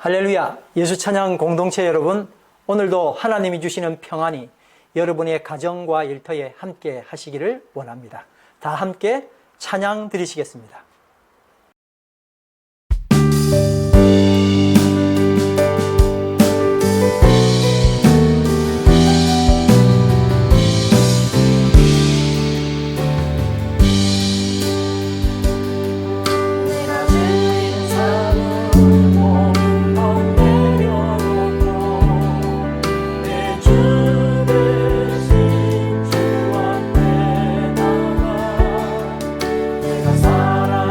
할렐루야! 예수 찬양 공동체 여러분, 오늘도 하나님이 주시는 평안이 여러분의 가정과 일터에 함께 하시기를 원합니다. 다 함께 찬양 드리시겠습니다. 사랑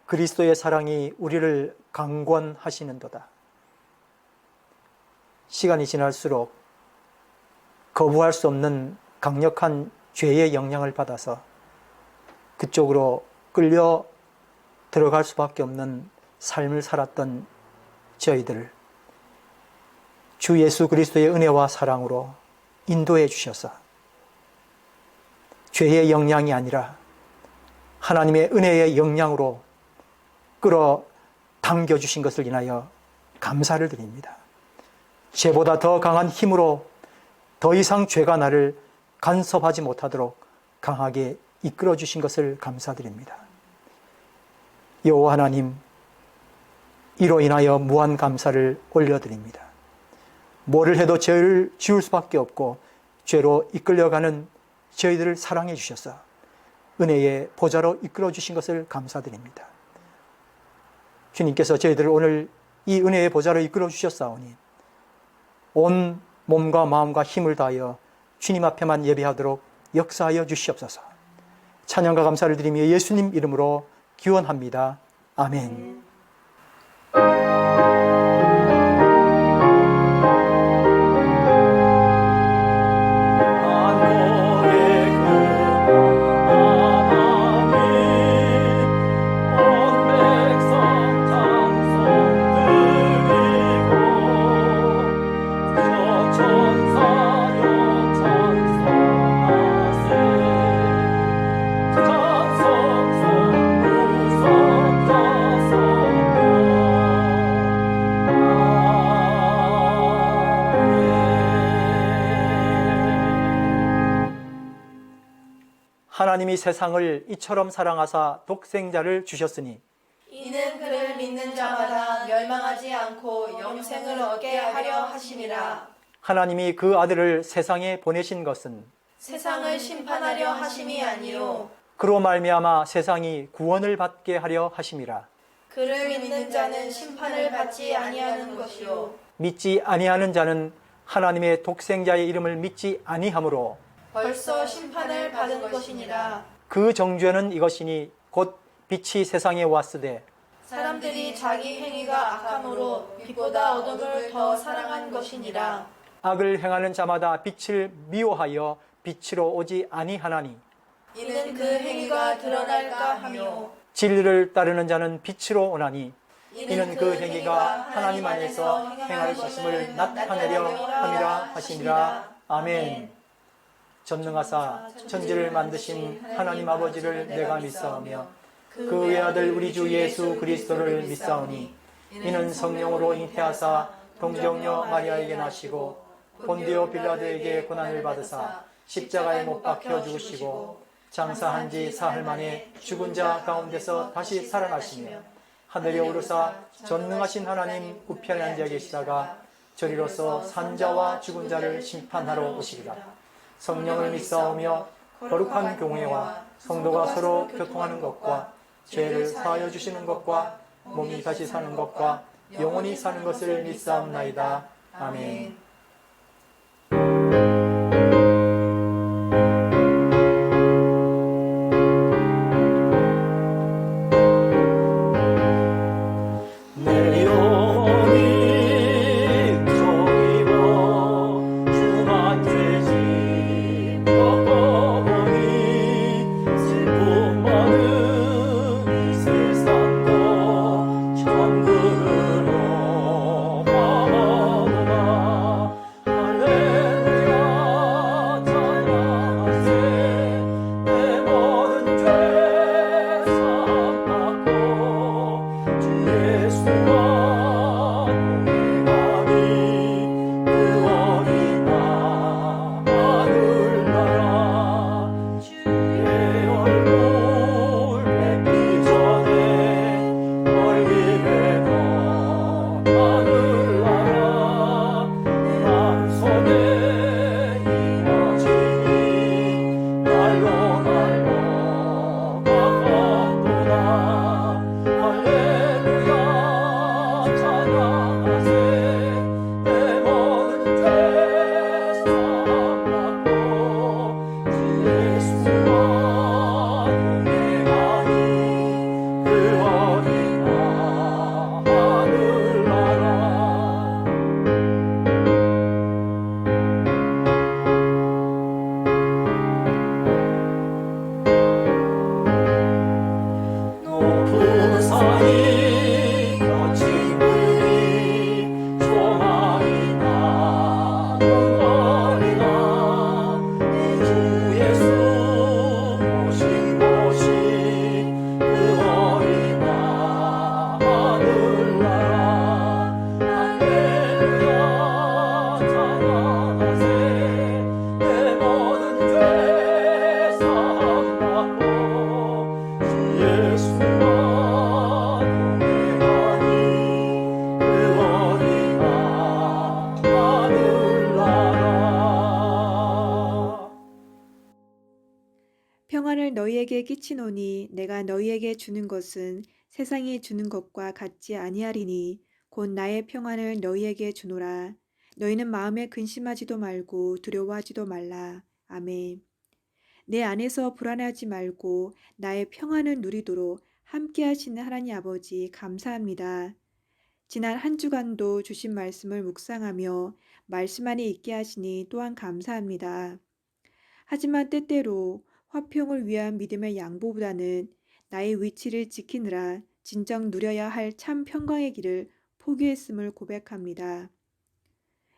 그리스도의 사랑이 우리를 강권하시는도다. 시간이 지날수록 거부할 수 없는 강력한 죄의 영향을 받아서 그쪽으로 끌려 들어갈 수밖에 없는 삶을 살았던 저희들을 주 예수 그리스도의 은혜와 사랑으로 인도해 주셔서 죄의 영향이 아니라 하나님의 은혜의 영향으로 끌어당겨 주신 것을 인하여 감사를 드립니다. 죄보다 더 강한 힘으로 더 이상 죄가 나를 간섭하지 못하도록 강하게 이끌어 주신 것을 감사드립니다. 여호와 하나님, 이로 인하여 무한 감사를 올려드립니다. 뭐를 해도 죄를 지을 수밖에 없고 죄로 이끌려가는 저희들을 사랑해 주셔서 은혜의 보좌로 이끌어 주신 것을 감사드립니다. 주님께서 저희들을 오늘 이 은혜의 보좌로 이끌어 주셨사오니 온 몸과 마음과 힘을 다하여 주님 앞에만 예배하도록 역사하여 주시옵소서. 찬양과 감사를 드리며 예수님 이름으로 기원합니다. 아멘. 하나님이 세상을 이처럼 사랑하사 독생자를 주셨으니 이는 그를 믿는 자마다 멸망하지 않고 영생을 얻게 하려 하심이라. 하나님이 그 아들을 세상에 보내신 것은 세상을 심판하려 하심이 아니요 그로 말미암아 세상이 구원을 받게 하려 하심이라. 그를 믿는 자는 심판을 받지 아니하는 것이요 믿지 아니하는 자는 하나님의 독생자의 이름을 믿지 아니하므로 벌써 심판을 받은 것이니라. 그 정죄는 이것이니 곧 빛이 세상에 왔으되 사람들이 자기 행위가 악함으로 빛보다 어둠을 더 사랑한 것이니라. 악을 행하는 자마다 빛을 미워하여 빛으로 오지 아니하나니 이는 그 행위가 드러날까 하며 진리를 따르는 자는 빛으로 오나니 이는 그 행위가 하나님 안에서 행할 것임을 나타내려 함이라 하시니라. 아멘. 전능하사 천지를 만드신 하나님 아버지를 내가 믿사오며 그 외아들 우리 주 예수 그리스도를 믿사오니 이는 성령으로 잉태하사 동정녀 마리아에게 나시고 본디오 빌라도에게 고난을 받으사 십자가에 못 박혀 죽으시고 장사한 지 사흘 만에 죽은 자 가운데서 다시 살아나시며 하늘에 오르사 전능하신 하나님 우편에 앉아 계시다가 저리로서 산자와 죽은 자를 심판하러 오시리라. 성령을 믿사오며 거룩한 교회와 성도가 서로 교통하는 것과 죄를 사하여 주시는 것과 몸이 다시 사는 것과 영원히 사는 것을 믿사옵나이다. 아멘. 너희에게 끼치노니 내가 너희에게 주는 것은 세상이 주는 것과 같지 아니하리니 곧 나의 평안을 너희에게 주노라. 너희는 마음에 근심하지도 말고 두려워하지도 말라. 아멘. 내 안에서 불안하지 말고 나의 평안을 누리도록 함께 하시는 하나님 아버지 감사합니다. 지난 한 주간도 주신 말씀을 묵상하며 말씀 안에 있게 하시니 또한 감사합니다. 하지만 때때로 화평을 위한 믿음의 양보보다는 나의 위치를 지키느라 진정 누려야 할 참 평강의 길을 포기했음을 고백합니다.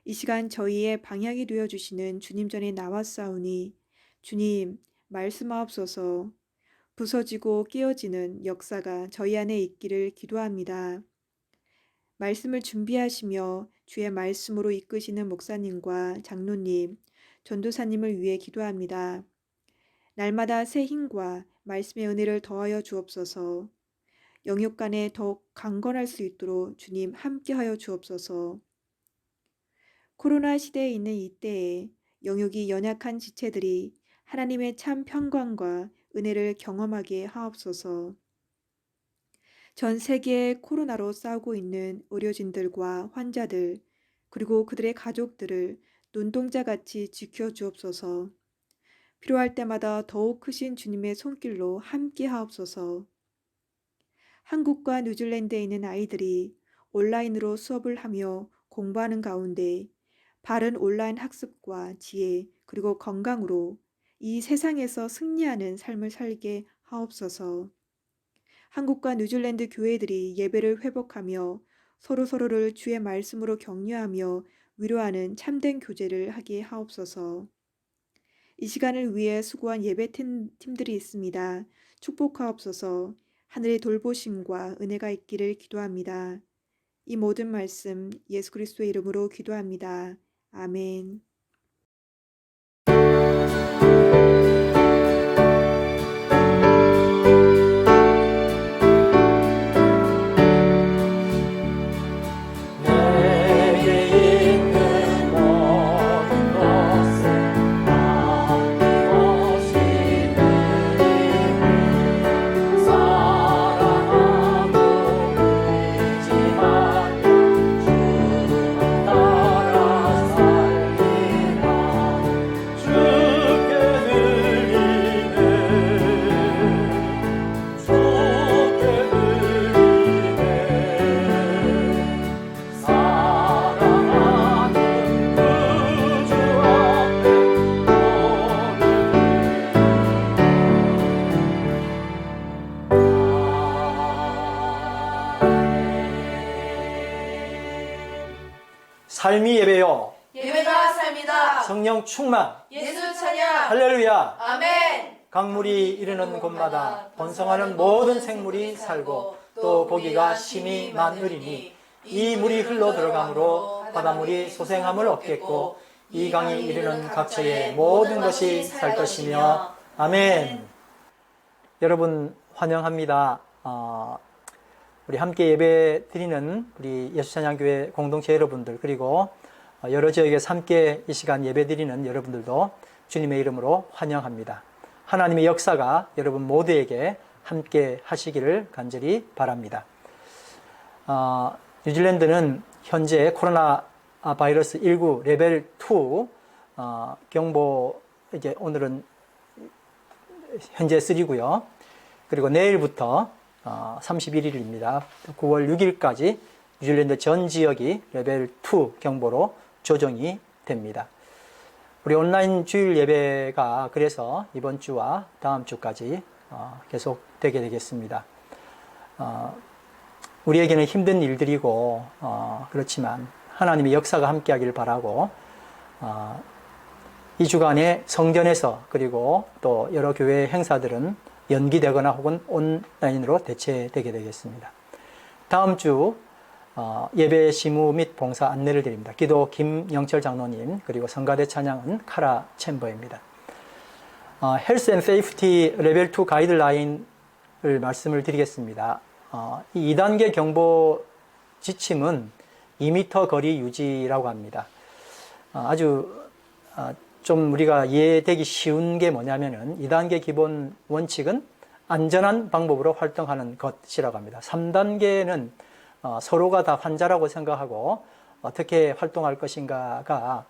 이 시간 저희의 방향이 되어주시는 주님 전에 나왔사오니 주님 말씀하옵소서. 부서지고 깨어지는 역사가 저희 안에 있기를 기도합니다. 말씀을 준비하시며 주의 말씀으로 이끄시는 목사님과 장로님, 전도사님을 위해 기도합니다. 날마다 새 힘과 말씀의 은혜를 더하여 주옵소서. 영육 간에 더욱 강건할 수 있도록 주님 함께하여 주옵소서. 코로나 시대에 있는 이때에 영육이 연약한 지체들이 하나님의 참 평강과 은혜를 경험하게 하옵소서. 전 세계에 코로나로 싸우고 있는 의료진들과 환자들, 그리고 그들의 가족들을 눈동자같이 지켜주옵소서. 필요할 때마다 더욱 크신 주님의 손길로 함께 하옵소서. 한국과 뉴질랜드에 있는 아이들이 온라인으로 수업을 하며 공부하는 가운데 바른 온라인 학습과 지혜 그리고 건강으로 이 세상에서 승리하는 삶을 살게 하옵소서. 한국과 뉴질랜드 교회들이 예배를 회복하며 서로서로를 주의 말씀으로 격려하며 위로하는 참된 교제를 하게 하옵소서. 이 시간을 위해 수고한 예배팀들이 있습니다. 축복하옵소서. 하늘의 돌보심과 은혜가 있기를 기도합니다. 이 모든 말씀 예수 그리스도의 이름으로 기도합니다. 아멘. 삶이 예배요 예배가 삶이다. 성령 충만 예수 찬양. 할렐루야. 아멘. 강물이 이르는 곳마다 번성하는 모든 생물이 살고 또 고기가 심히 많으리니 이 물이 흘러 들어가므로 바닷물이 소생함을 얻겠고 이 강이 이르는 각처의 모든 것이 살 것이며 아멘. 여러분 환영합니다. 우리 함께 예배 드리는 우리 예수찬양교회 공동체 여러분들 그리고 여러 지역에서 함께 이 시간 예배 드리는 여러분들도 주님의 이름으로 환영합니다. 하나님의 역사가 여러분 모두에게 함께 하시기를 간절히 바랍니다. 뉴질랜드는 현재 코로나 바이러스 19 레벨 2 경보 이제 오늘은 현재 3고요. 그리고 내일부터 31일입니다. 9월 6일까지 뉴질랜드 전 지역이 레벨 2 경보로 조정이 됩니다. 우리 온라인 주일 예배가 그래서 이번 주와 다음 주까지 계속 되게 되겠습니다. 우리에게는 힘든 일들이고 그렇지만 하나님의 역사가 함께하기를 바라고 이 주간에 성전에서 그리고 또 여러 교회 행사들은 연기되거나 혹은 온라인으로 대체되게 되겠습니다. 다음 주 예배 시무 및 봉사 안내를 드립니다. 기도 김영철 장로님 그리고 성가대 찬양은 카라 챔버입니다. 헬스 앤 세이프티 레벨 2 가이드라인을 말씀을 드리겠습니다. 이 2단계 경보 지침은 2m 거리 유지라고 합니다. 아주 좀 우리가 이해되기 쉬운 게 뭐냐면은 2단계 기본 원칙은 안전한 방법으로 활동하는 것이라고 합니다. 3단계는 서로가 다 환자라고 생각하고 어떻게 활동할 것인가가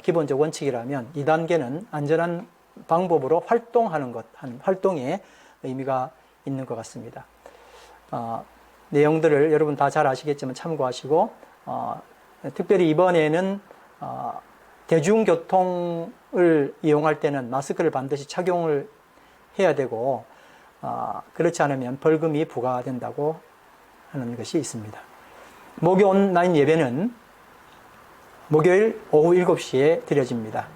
기본적 원칙이라면 2단계는 안전한 방법으로 활동하는 것, 활동에 의미가 있는 것 같습니다. 내용들을 여러분 다 잘 아시겠지만 참고하시고 특별히 이번에는 대중교통을 이용할 때는 마스크를 반드시 착용을 해야 되고 그렇지 않으면 벌금이 부과된다고 하는 것이 있습니다. 목요 온라인 예배는 목요일 오후 7시에 드려집니다.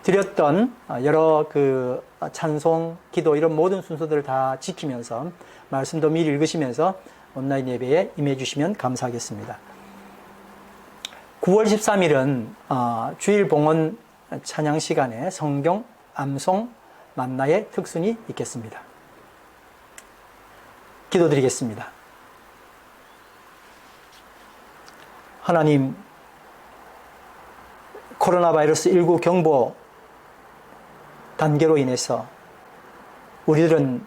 드렸던 여러 그 찬송, 기도 이런 모든 순서들을 다 지키면서 말씀도 미리 읽으시면서 온라인 예배에 임해 주시면 감사하겠습니다. 9월 13일은 주일 봉헌 찬양 시간에 성경 암송 만나의 특순이 있겠습니다. 기도드리겠습니다. 하나님, 코로나 바이러스 19 경보 단계로 인해서 우리들은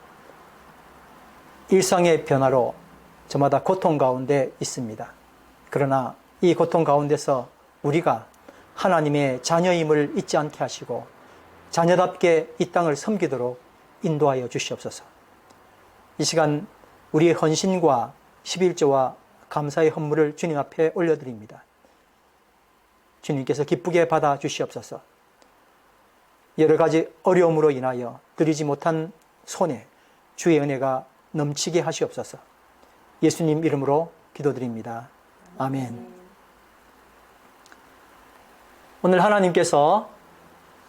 일상의 변화로 저마다 고통 가운데 있습니다. 그러나 이 고통 가운데서 우리가 하나님의 자녀임을 잊지 않게 하시고 자녀답게 이 땅을 섬기도록 인도하여 주시옵소서. 이 시간 우리의 헌신과 11조와 감사의 헌물을 주님 앞에 올려드립니다. 주님께서 기쁘게 받아 주시옵소서. 여러 가지 어려움으로 인하여 드리지 못한 손에 주의 은혜가 넘치게 하시옵소서. 예수님 이름으로 기도드립니다. 아멘. 오늘 하나님께서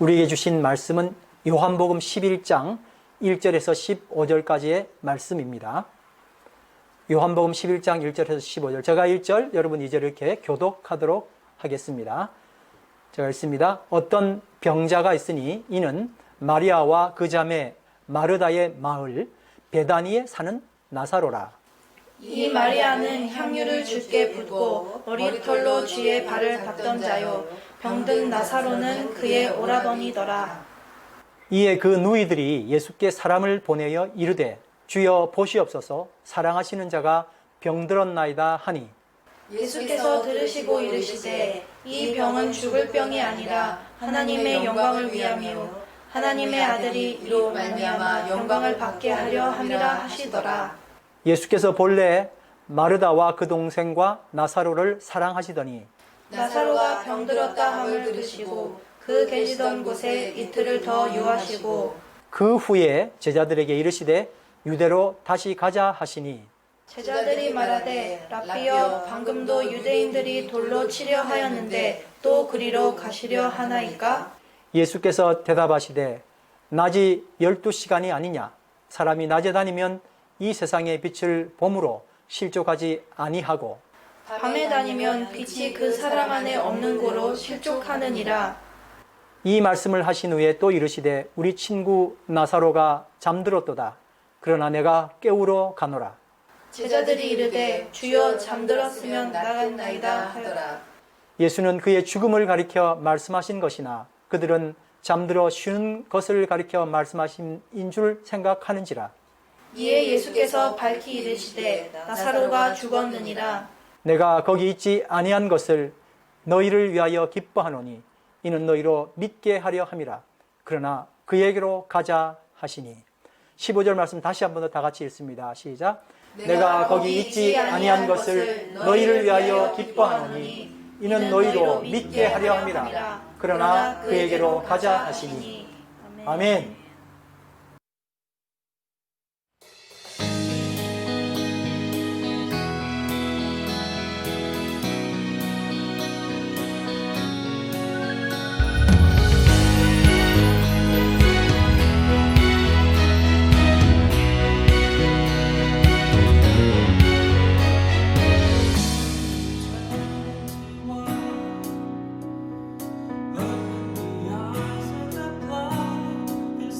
우리에게 주신 말씀은 요한복음 11장 1절에서 15절까지의 말씀입니다. 요한복음 11장 1절에서 15절, 제가 1절, 여러분 2절 이렇게 교독하도록 하겠습니다. 제가 읽습니다. 어떤 병자가 있으니 이는 마리아와 그 자매 마르다의 마을 베다니에 사는 나사로라. 이 마리아는 향유를 주께 붓고 머리털로 주의 발을 닦던 자요, 병든 나사로는 그의 오라버니더라. 이에 그 누이들이 예수께 사람을 보내어 이르되 주여 보시옵소서, 사랑하시는 자가 병들었나이다 하니 예수께서 들으시고 이르시되 이 병은 죽을 병이 아니라 하나님의 영광을 위함이요 하나님의 아들이 이로 말미암아 영광을 받게 하려 함이라 하시더라. 예수께서 본래 마르다와 그 동생과 나사로를 사랑하시더니 나사로가 병들었다 함을 들으시고 그 계시던 곳에 이틀을 더 유하시고 그 후에 제자들에게 이르시되 유대로 다시 가자 하시니 제자들이 말하되 라삐여, 방금도 유대인들이 돌로 치려 하였는데 또 그리로 가시려 하나이까? 예수께서 대답하시되 낮이 12시간이 아니냐? 사람이 낮에 다니면 이 세상의 빛을 봄으로 실족하지 아니하고 밤에 다니면 빛이 그 사람 안에 없는 고로 실족하느니라. 이 말씀을 하신 후에 또 이르시되 우리 친구 나사로가 잠들었도다. 그러나 내가 깨우러 가노라. 제자들이 이르되 주여, 잠들었으면 나갔나이다 하더라. 예수는 그의 죽음을 가리켜 말씀하신 것이나 그들은 잠들어 쉬는 것을 가리켜 말씀하신 줄 생각하는지라. 이에 예수께서 밝히 이르시되 나사로가 죽었느니라. 내가 거기 있지 아니한 것을 너희를 위하여 기뻐하노니 이는 너희로 믿게 하려 함이라. 그러나 그에게로 가자 하시니. 15절 말씀 다시 한 번 더 다 같이 읽습니다. 시작. 내가 거기 있지 아니한 것을 너희를 위하여 기뻐하노니 이는 너희로 믿게 하려 함이라. 그러나 그에게로 가자 하시니. 아멘. But in the eyes of the cloud,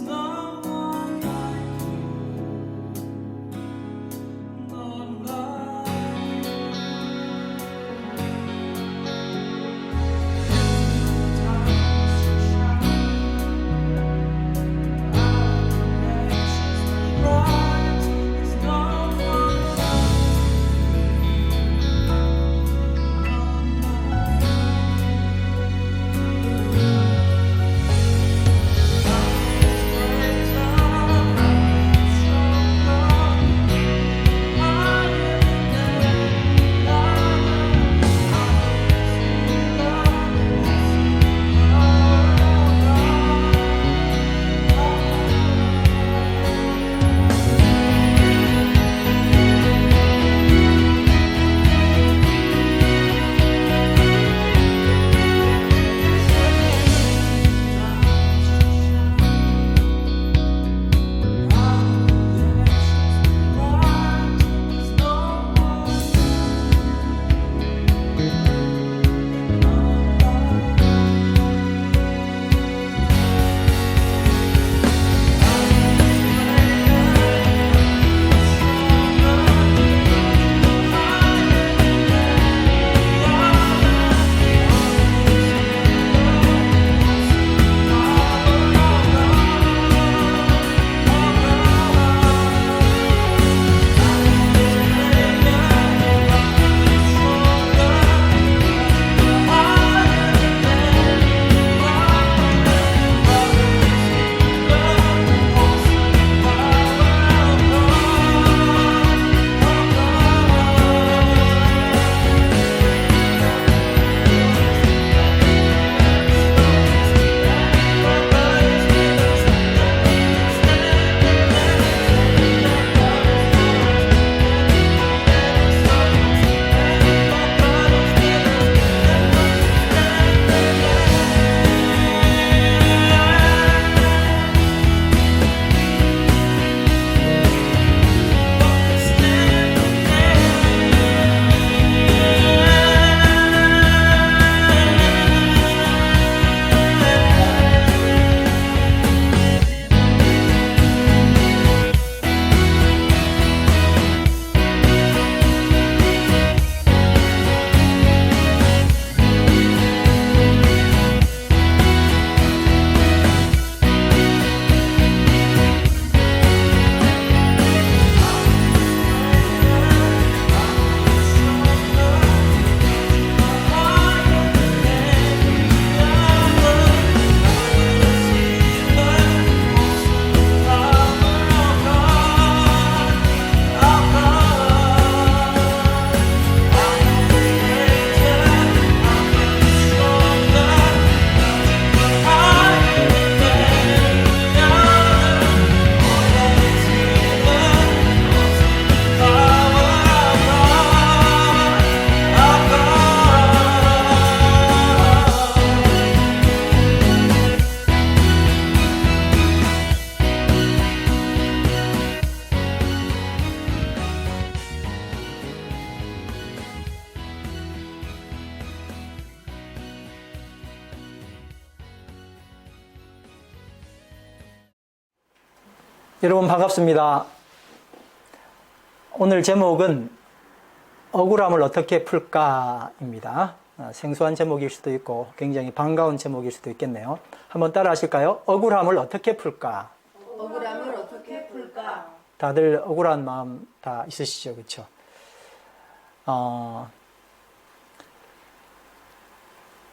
여러분 반갑습니다. 오늘 제목은 억울함을 어떻게 풀까입니다. 생소한 제목일 수도 있고 굉장히 반가운 제목일 수도 있겠네요. 한번 따라 하실까요? 억울함을 어떻게 풀까? 억울함을 어떻게 풀까? 다들 억울한 마음 다 있으시죠, 그렇죠?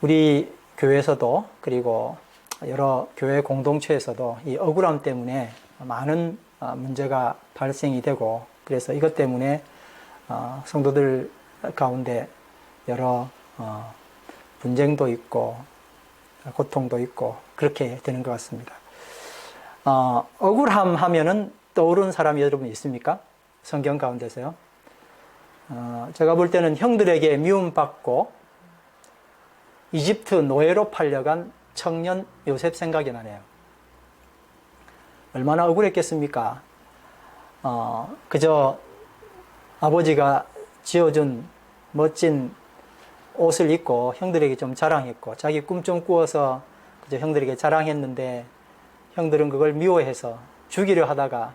우리 교회에서도 그리고 여러 교회 공동체에서도 이 억울함 때문에 많은 문제가 발생이 되고, 그래서 이것 때문에 성도들 가운데 여러 분쟁도 있고 고통도 있고 그렇게 되는 것 같습니다. 억울함 하면은 떠오르는 사람이 여러분 있습니까? 성경 가운데서요. 제가 볼 때는 형들에게 미움받고 이집트 노예로 팔려간 청년 요셉 생각이 나네요. 얼마나 억울했겠습니까? 그저 아버지가 지어준 멋진 옷을 입고 형들에게 좀 자랑했고, 자기 꿈 좀 꾸어서 그저 형들에게 자랑했는데, 형들은 그걸 미워해서 죽이려 하다가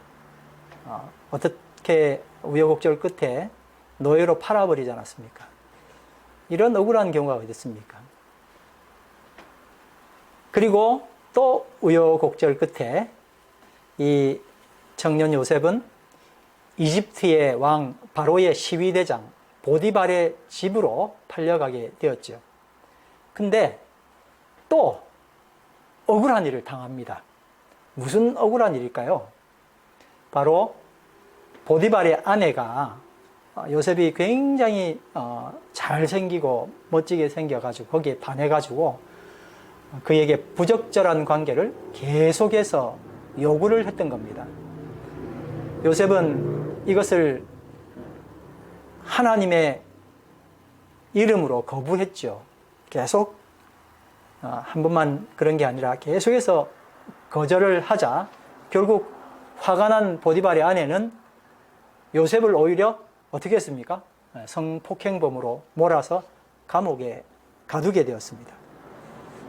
어떻게 우여곡절 끝에 노예로 팔아버리지 않았습니까? 이런 억울한 경우가 어디 있습니까? 그리고 또 우여곡절 끝에 이 청년 요셉은 이집트의 왕 바로의 시위대장 보디발의 집으로 팔려가게 되었죠. 근데 또 억울한 일을 당합니다. 무슨 억울한 일일까요? 바로 보디발의 아내가, 요셉이 굉장히 잘생기고 멋지게 생겨가지고 거기에 반해가지고 그에게 부적절한 관계를 계속해서 요구를 했던 겁니다. 요셉은 이것을 하나님의 이름으로 거부했죠. 계속 한 번만 그런 게 아니라 계속해서 거절을 하자 결국 화가 난 보디발의 아내는 요셉을 오히려 어떻게 했습니까? 성폭행범으로 몰아서 감옥에 가두게 되었습니다.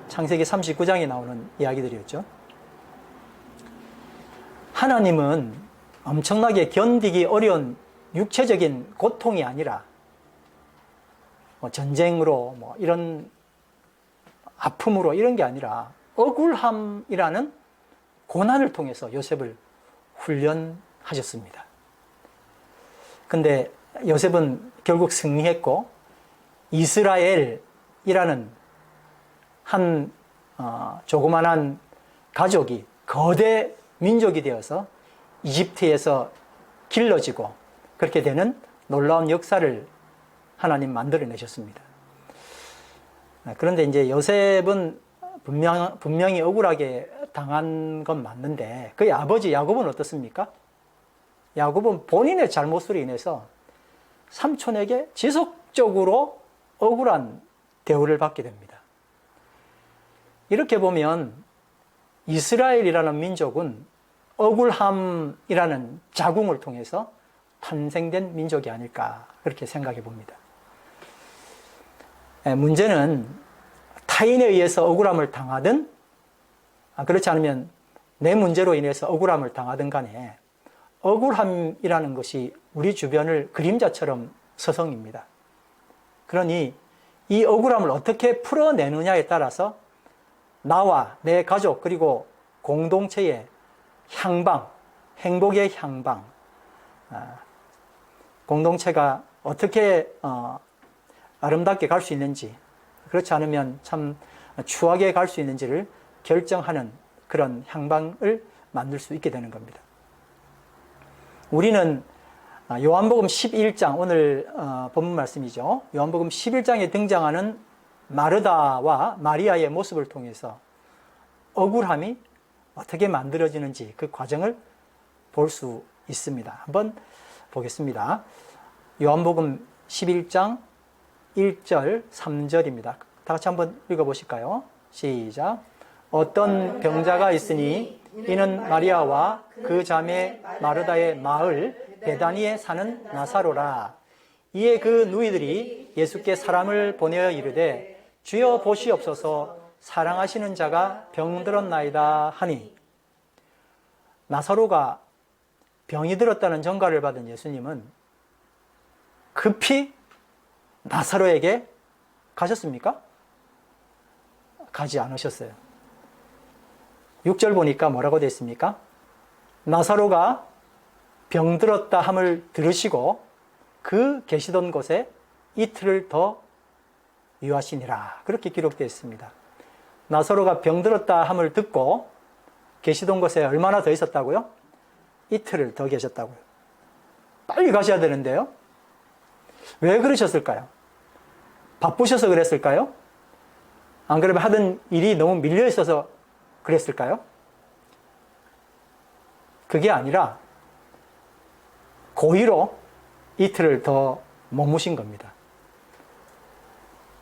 창세기 39장에 나오는 이야기들이었죠. 하나님은 엄청나게 견디기 어려운 육체적인 고통이 아니라 전쟁으로 이런 아픔으로 이런 게 아니라 억울함이라는 고난을 통해서 요셉을 훈련하셨습니다. 근데 요셉은 결국 승리했고 이스라엘이라는 한 조그만한 가족이 거대 민족이 되어서 이집트에서 길러지고 그렇게 되는 놀라운 역사를 하나님 만들어내셨습니다. 그런데 이제 요셉은 분명히 억울하게 당한 건 맞는데 그의 아버지 야곱은 어떻습니까? 야곱은 본인의 잘못으로 인해서 삼촌에게 지속적으로 억울한 대우를 받게 됩니다. 이렇게 보면 이스라엘이라는 민족은 억울함이라는 자궁을 통해서 탄생된 민족이 아닐까 그렇게 생각해 봅니다. 문제는 타인에 의해서 억울함을 당하든 그렇지 않으면 내 문제로 인해서 억울함을 당하든 간에 억울함이라는 것이 우리 주변을 그림자처럼 서성입니다. 그러니 이 억울함을 어떻게 풀어내느냐에 따라서 나와 내 가족 그리고 공동체의 향방, 행복의 향방, 공동체가 어떻게 아름답게 갈 수 있는지, 그렇지 않으면 참 추하게 갈 수 있는지를 결정하는 그런 향방을 만들 수 있게 되는 겁니다. 우리는 요한복음 11장, 오늘 본문 말씀이죠. 요한복음 11장에 등장하는 마르다와 마리아의 모습을 통해서 억울함이 어떻게 만들어지는지 그 과정을 볼 수 있습니다. 한번 보겠습니다. 요한복음 11장 1절, 3절입니다. 다 같이 한번 읽어보실까요? 시작. 어떤 병자가 있으니 이는 마리아와 그 자매 마르다의 마을 베다니에 사는 나사로라. 이에 그 누이들이 예수께 사람을 보내어 이르되 주여 보시옵소서 사랑하시는 자가 병들었나이다 하니, 나사로가 병이 들었다는 전가를 받은 예수님은 급히 나사로에게 가셨습니까? 가지 않으셨어요. 6절 보니까 뭐라고 되어 있습니까? 나사로가 병들었다 함을 들으시고 그 계시던 곳에 이틀을 더 유하시니라. 그렇게 기록되어 있습니다. 나사로가 병들었다 함을 듣고 계시던 곳에 얼마나 더 있었다고요? 이틀을 더 계셨다고요. 빨리 가셔야 되는데요. 왜 그러셨을까요? 바쁘셔서 그랬을까요? 안 그러면 하던 일이 너무 밀려 있어서 그랬을까요? 그게 아니라 고의로 이틀을 더 머무신 겁니다.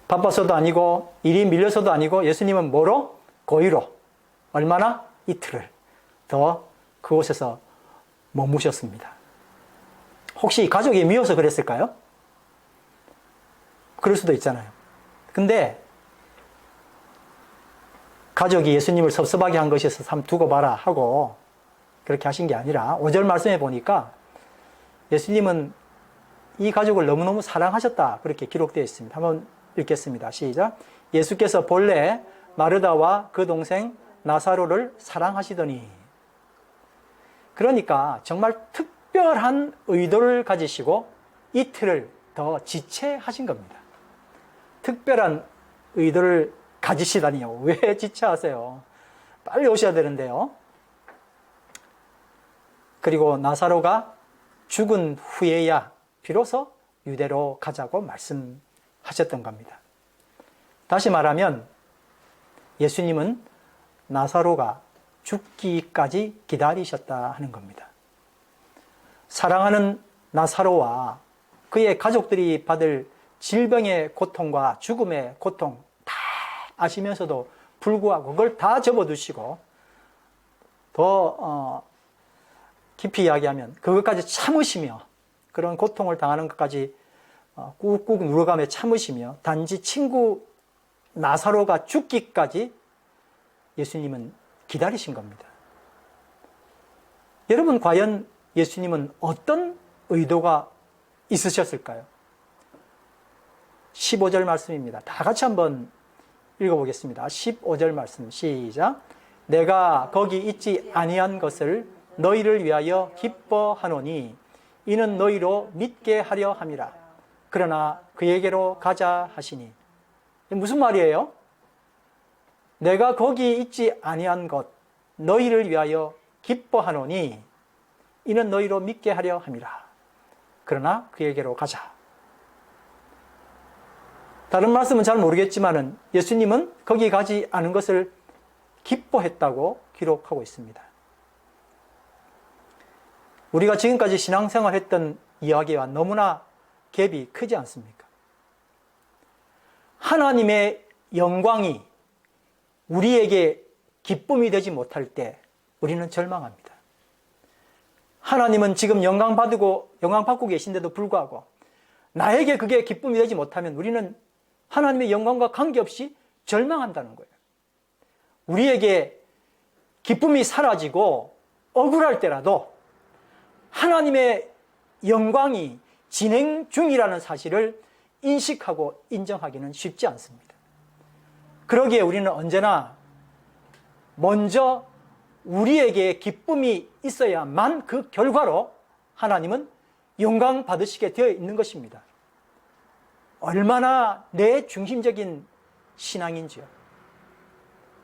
바빠서도 아니고 일이 밀려서도 아니고 예수님은 뭐로? 고의로 얼마나? 이틀을 더 그곳에서 머무셨습니다. 혹시 가족이 미워서 그랬을까요? 그럴 수도 있잖아요. 근데 가족이 예수님을 섭섭하게 한 것이어서 삼 두고 봐라 하고 그렇게 하신 게 아니라 5절 말씀에 보니까 예수님은 이 가족을 너무너무 사랑하셨다 그렇게 기록되어 있습니다. 한번 읽겠습니다. 시작. 예수께서 본래 마르다와 그 동생 나사로를 사랑하시더니, 그러니까 정말 특별한 의도를 가지시고 이틀을 더 지체하신 겁니다. 특별한 의도를 가지시다니요. 왜 지체하세요? 빨리 오셔야 되는데요. 그리고 나사로가 죽은 후에야 비로소 유대로 가자고 말씀하셨던 겁니다. 다시 말하면 예수님은 나사로가 죽기까지 기다리셨다 하는 겁니다. 사랑하는 나사로와 그의 가족들이 받을 질병의 고통과 죽음의 고통 다 아시면서도 불구하고 그걸 다 접어두시고 더 깊이 이야기하면 그것까지 참으시며 그런 고통을 당하는 것까지 꾹꾹 누르가며 참으시며 단지 친구 나사로가 죽기까지 예수님은 기다리신 겁니다. 여러분 과연 예수님은 어떤 의도가 있으셨을까요? 15절 말씀입니다. 다 같이 한번 읽어보겠습니다. 15절 말씀 시작. 내가 거기 있지 아니한 것을 너희를 위하여 기뻐하노니 이는 너희로 믿게 하려 함이라. 그러나 그에게로 가자 하시니. 무슨 말이에요? 내가 거기 있지 아니한 것 너희를 위하여 기뻐하노니 이는 너희로 믿게 하려 함이라. 그러나 그에게로 가자. 다른 말씀은 잘 모르겠지만은 예수님은 거기 가지 않은 것을 기뻐했다고 기록하고 있습니다. 우리가 지금까지 신앙생활했던 이야기와 너무나 갭이 크지 않습니까? 하나님의 영광이 우리에게 기쁨이 되지 못할 때 우리는 절망합니다. 하나님은 지금 영광 받고 계신데도 불구하고 나에게 그게 기쁨이 되지 못하면 우리는 하나님의 영광과 관계없이 절망한다는 거예요. 우리에게 기쁨이 사라지고 억울할 때라도 하나님의 영광이 진행 중이라는 사실을 인식하고 인정하기는 쉽지 않습니다. 그러기에 우리는 언제나 먼저 우리에게 기쁨이 있어야만 그 결과로 하나님은 영광 받으시게 되어 있는 것입니다. 얼마나 내 중심적인 신앙인지요.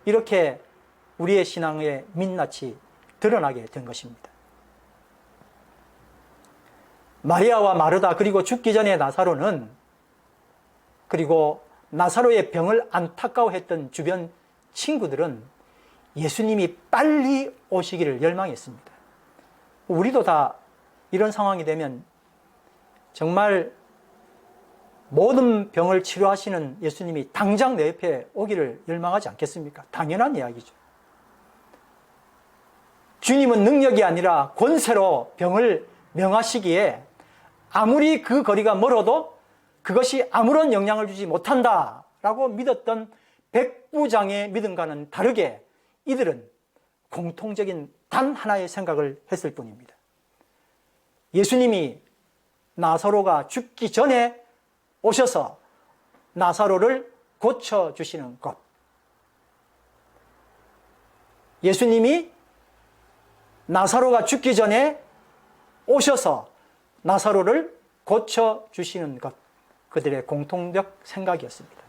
이렇게 우리의 신앙의 민낯이 드러나게 된 것입니다. 마리아와 마르다 그리고 죽기 전에 나사로는 그리고 나사로의 병을 안타까워했던 주변 친구들은 예수님이 빨리 오시기를 열망했습니다. 우리도 다 이런 상황이 되면 정말 모든 병을 치료하시는 예수님이 당장 내 옆에 오기를 열망하지 않겠습니까? 당연한 이야기죠. 주님은 능력이 아니라 권세로 병을 명하시기에 아무리 그 거리가 멀어도 그것이 아무런 영향을 주지 못한다라고 믿었던 백부장의 믿음과는 다르게 이들은 공통적인 단 하나의 생각을 했을 뿐입니다. 예수님이 나사로가 죽기 전에 오셔서 나사로를 고쳐주시는 것. 예수님이 나사로가 죽기 전에 오셔서 나사로를 고쳐주시는 것. 그들의 공통적 생각이었습니다.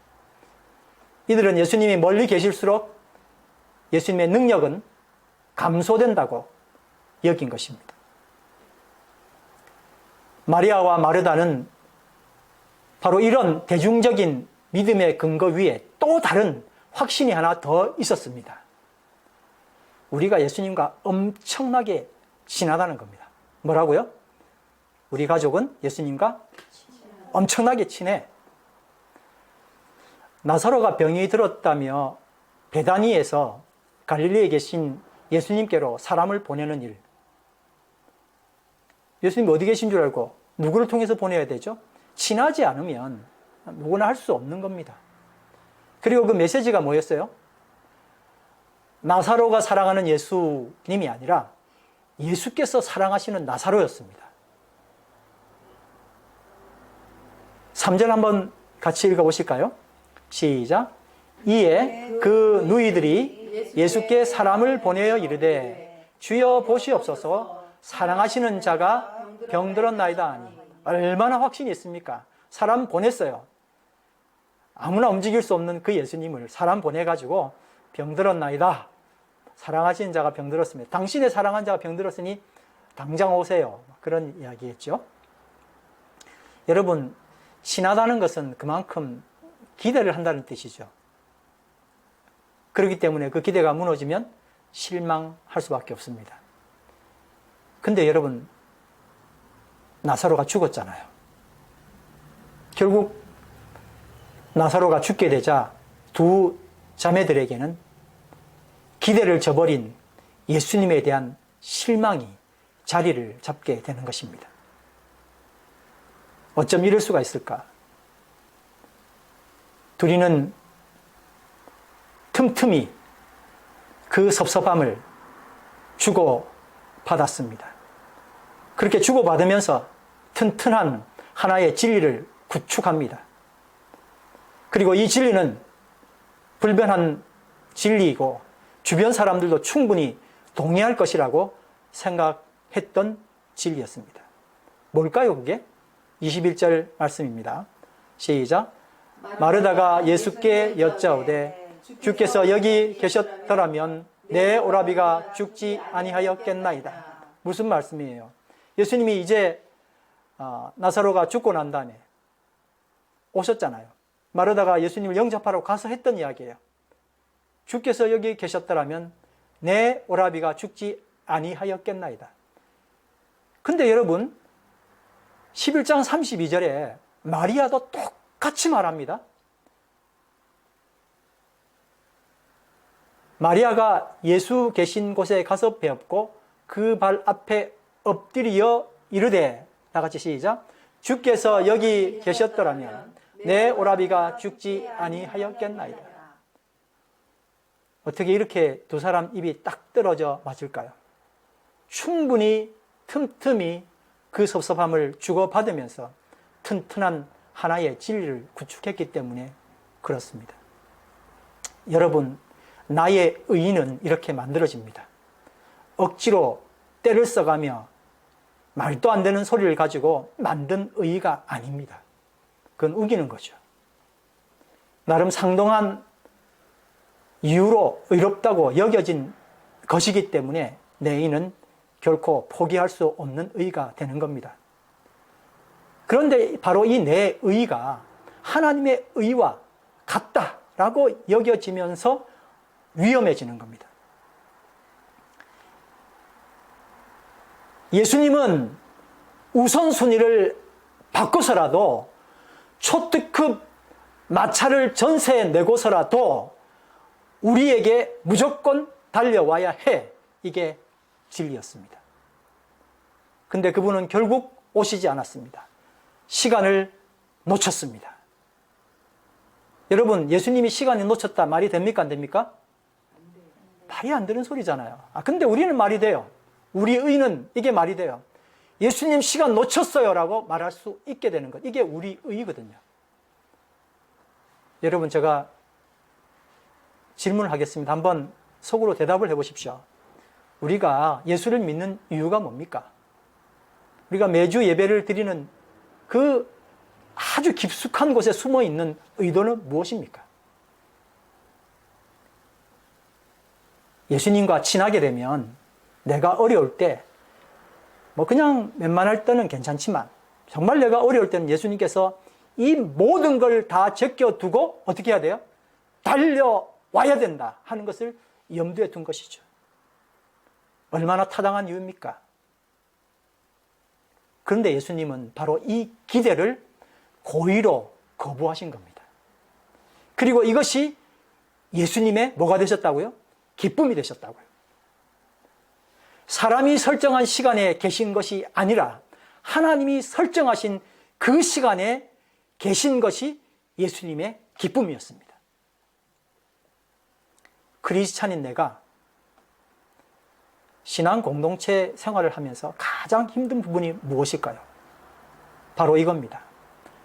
이들은 예수님이 멀리 계실수록 예수님의 능력은 감소된다고 여긴 것입니다. 마리아와 마르다는 바로 이런 대중적인 믿음의 근거 위에 또 다른 확신이 하나 더 있었습니다. 우리가 예수님과 엄청나게 친하다는 겁니다. 뭐라고요? 우리 가족은 예수님과 엄청나게 친해. 나사로가 병이 들었다며 베다니에서 갈릴리에 계신 예수님께로 사람을 보내는 일. 예수님 어디 계신 줄 알고 누구를 통해서 보내야 되죠? 친하지 않으면 누구나 할 수 없는 겁니다. 그리고 그 메시지가 뭐였어요? 나사로가 사랑하는 예수님이 아니라 예수께서 사랑하시는 나사로였습니다. 3절 한번 같이 읽어보실까요? 시작. 이에 그 누이들이 예수께 사람을 보내어 이르되 주여 보시옵소서 사랑하시는 자가 병들었나이다 하니. 얼마나 확신이 있습니까? 사람 보냈어요. 아무나 움직일 수 없는 그 예수님을 사람 보내가지고 병들었나이다. 사랑하시는 자가 병들었습니다. 당신의 사랑한 자가 병들었으니 당장 오세요. 그런 이야기했죠. 여러분, 친하다는 것은 그만큼 기대를 한다는 뜻이죠. 그렇기 때문에 그 기대가 무너지면 실망할 수밖에 없습니다. 근데 여러분, 나사로가 죽었잖아요. 결국 나사로가 죽게 되자 두 자매들에게는 기대를 저버린 예수님에 대한 실망이 자리를 잡게 되는 것입니다. 어쩜 이럴 수가 있을까? 둘이는 틈틈이 그 섭섭함을 주고받았습니다. 그렇게 주고받으면서 튼튼한 하나의 진리를 구축합니다. 그리고 이 진리는 불변한 진리이고 주변 사람들도 충분히 동의할 것이라고 생각했던 진리였습니다. 뭘까요, 그게? 21절 말씀입니다. 시작. 마르다가 예수께 여짜오되 주께서 여기 계셨더라면 내 오라비가 죽지 아니하였겠나이다. 무슨 말씀이에요? 예수님이 이제 나사로가 죽고 난 다음에 오셨잖아요. 마르다가 예수님을 영접하러 가서 했던 이야기예요. 주께서 여기 계셨더라면 내 오라비가 죽지 아니하였겠나이다. 근데 여러분, 11장 32절에 마리아도 똑같이 말합니다. 마리아가 예수 계신 곳에 가서 배웠고 그 발 앞에 엎드려 이르되, 다같이 시작. 주께서 여기 계셨더라면 내 오라비가 죽지 아니하였겠나이다. 어떻게 이렇게 두 사람 입이 딱 떨어져 맞을까요? 충분히 틈틈이 그 섭섭함을 주고받으면서 튼튼한 하나의 진리를 구축했기 때문에 그렇습니다. 여러분, 나의 의의는 이렇게 만들어집니다. 억지로 때를 써가며 말도 안 되는 소리를 가지고 만든 의의가 아닙니다. 그건 우기는 거죠. 나름 상당한 이유로 의롭다고 여겨진 것이기 때문에 내 의의는 결코 포기할 수 없는 의의가 되는 겁니다. 그런데 바로 이 내 의의가 하나님의 의의와 같다라고 여겨지면서 위험해지는 겁니다. 예수님은 우선순위를 바꿔서라도 초특급 마차를 전세 내고서라도 우리에게 무조건 달려와야 해. 이게 진리였습니다. 근데 그분은 결국 오시지 않았습니다. 시간을 놓쳤습니다. 여러분, 예수님이 시간을 놓쳤다 말이 됩니까? 안 됩니까? 말이 안 되는 소리잖아요. 근데 우리는 말이 돼요. 우리 의는 이게 말이 돼요. 예수님 시간 놓쳤어요 라고 말할 수 있게 되는 것. 이게 우리 의거든요. 여러분, 제가 질문을 하겠습니다. 한번 속으로 대답을 해보십시오. 우리가 예수를 믿는 이유가 뭡니까? 우리가 매주 예배를 드리는 그 아주 깊숙한 곳에 숨어 있는 의도는 무엇입니까? 예수님과 친하게 되면 내가 어려울 때 뭐 그냥 웬만할 때는 괜찮지만 정말 내가 어려울 때는 예수님께서 이 모든 걸 다 제껴두고 어떻게 해야 돼요? 달려와야 된다 하는 것을 염두에 둔 것이죠. 얼마나 타당한 이유입니까? 그런데 예수님은 바로 이 기대를 고의로 거부하신 겁니다. 그리고 이것이 예수님의 뭐가 되셨다고요? 기쁨이 되셨다고요. 사람이 설정한 시간에 계신 것이 아니라 하나님이 설정하신 그 시간에 계신 것이 예수님의 기쁨이었습니다. 크리스찬인 내가 신앙 공동체 생활을 하면서 가장 힘든 부분이 무엇일까요? 바로 이겁니다.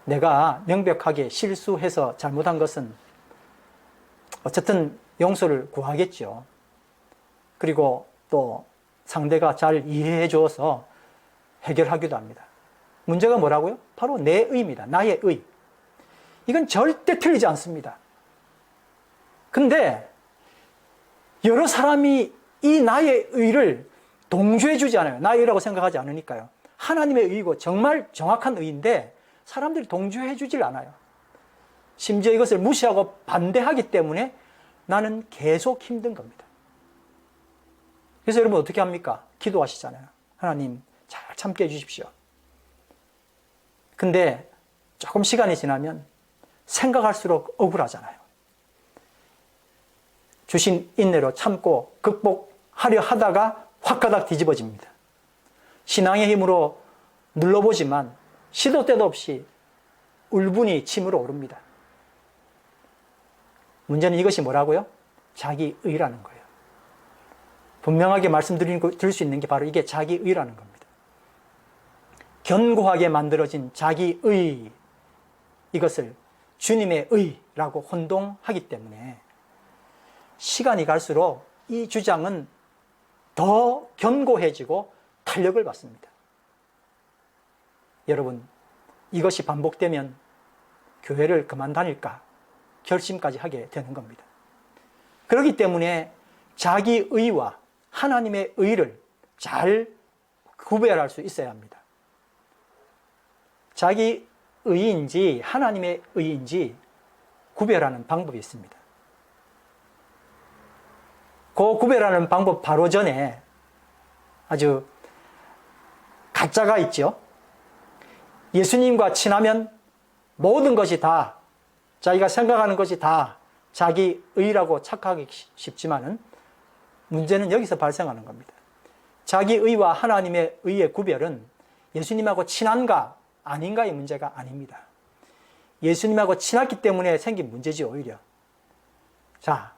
내가 명백하게 실수해서 잘못한 것은 어쨌든 용서를 구하겠죠. 그리고 또 상대가 잘 이해해 주어서 해결하기도 합니다. 문제가 뭐라고요? 바로 내 의입니다. 나의 의. 이건 절대 틀리지 않습니다. 근데 여러 사람이 이 나의 의를 동조해 주지 않아요. 나의 의라고 생각하지 않으니까요. 하나님의 의이고 정말 정확한 의인데 사람들이 동조해 주질 않아요. 심지어 이것을 무시하고 반대하기 때문에 나는 계속 힘든 겁니다. 그래서 여러분 어떻게 합니까? 기도하시잖아요. 하나님 잘 참게 해주십시오. 근데 조금 시간이 지나면 생각할수록 억울하잖아요. 주신 인내로 참고 극복하려 하다가 확 가닥 뒤집어집니다. 신앙의 힘으로 눌러보지만 시도 때도 없이 울분이 침으로 오릅니다. 문제는 이것이 뭐라고요? 자기 의라는 거예요. 분명하게 말씀드릴 수 있는 게 바로 이게 자기 의라는 겁니다. 견고하게 만들어진 자기 의, 이것을 주님의 의라고 혼동하기 때문에 시간이 갈수록 이 주장은 더 견고해지고 탄력을 받습니다. 여러분, 이것이 반복되면 교회를 그만 다닐까 결심까지 하게 되는 겁니다. 그렇기 때문에 자기 의와 하나님의 의를 잘 구별할 수 있어야 합니다. 자기 의인지 하나님의 의인지 구별하는 방법이 있습니다. 그 구별하는 방법 바로 전에 아주 가짜가 있죠. 예수님과 친하면 모든 것이 다 자기가 생각하는 것이 다 자기 의라고 착각하기 쉽지만은 문제는 여기서 발생하는 겁니다. 자기 의와 하나님의 의의 구별은 예수님하고 친한가 아닌가의 문제가 아닙니다. 예수님하고 친했기 때문에 생긴 문제지 오히려. 자,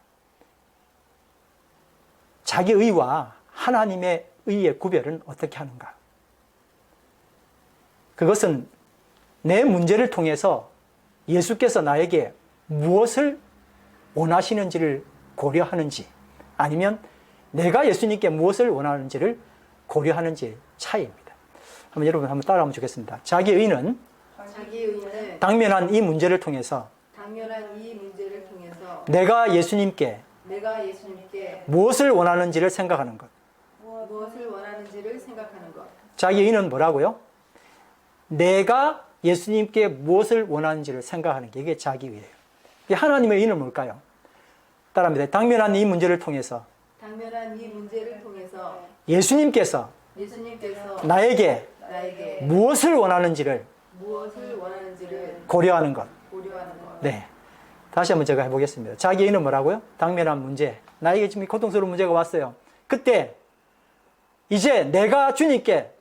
자기 의와 하나님의 의의 구별은 어떻게 하는가? 그것은 내 문제를 통해서 예수께서 나에게 무엇을 원하시는지를 고려하는지 아니면 내가 예수님께 무엇을 원하는지를 고려하는지의 차이입니다. 한번 여러분 한번 따라하면 좋겠습니다. 자기 의는 당면한 이 문제를 통해서 내가 예수님께 무엇을 원하는지를 생각하는 것. 자기 의는 뭐라고요? 내가 예수님께 무엇을 원하는지를 생각하는 게 이게 자기 의예요. 하나님의 의는 뭘까요? 따라합니다. 당면한 이 문제를 통해서 예수님께서 나에게 무엇을 원하는지를 고려하는 것. 네. 다시 한번 제가 해보겠습니다. 자기 의는 뭐라고요? 당면한 문제. 나에게 지금 고통스러운 문제가 왔어요. 그때 이제 내가 주님께